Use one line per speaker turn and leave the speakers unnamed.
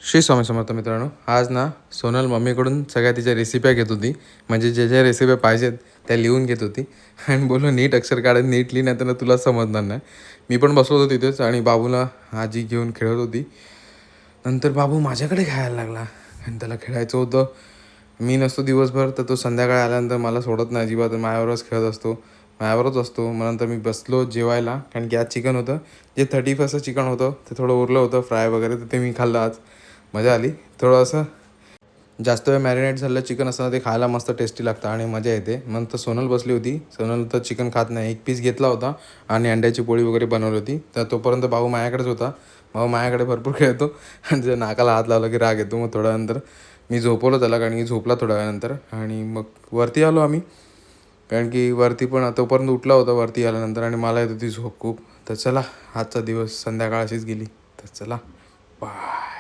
श्री स्वामी समर्थ मित्रांनो. आज ना सोनल मम्मीकडून सगळ्या तिच्या रेसिप्या घेत होती. म्हणजे जे जे रेसिप्या पाहिजेत त्या लिहून घेत होती आणि बोललो नीट अक्षर काढत नीट लिही, नाही तर तुला समजणार नाही. मी पण बसलो होतो तिथेच आणि बाबूला आजी घेऊन खेळत होती. नंतर बाबू माझ्याकडे खेळायला लागला आणि त्याला खेळायचं होतं. मी नसतो दिवसभर तर तो संध्याकाळी आल्यानंतर मला सोडत नाही अजिबात, माझ्यावरच खेळत असतो, माझ्यावरच असतो. मग नंतर मी बसलो जेवायला, कारण की आज चिकन होतं. जे 31st चिकन होतं ते थोडं उरलं होतं फ्राय वगैरे, तर ते मी खाल्लं आज. मजा आली. थोडं असं जास्त वेळ मॅरिनेट झालेलं चिकन असताना ते खायला मस्त टेस्टी लागतं आणि मजा येते. मग तर सोनल बसली होती. सोनल तर चिकन खात नाही, एक पीस घेतला होता आणि अंड्याची पोळी वगैरे बनवली होती. तर तोपर्यंत भाऊ माझ्याकडेच होता. भाऊ माझ्याकडे भरपूर खेळतो आणि जर नाकाला हात लावला की राग येतो. मग थोड्यानंतर मी झोपवलं त्याला, कारण की झोपला थोड्या वेळानंतर. आणि मग वरती आलो आम्ही, कारण की वरती पण तोपर्यंत उठला होता वरती आल्यानंतर आणि मला येत होती झोप खूप. तर चला, आजचा दिवस संध्याकाळ अशीच गेली. तर चला, बाय.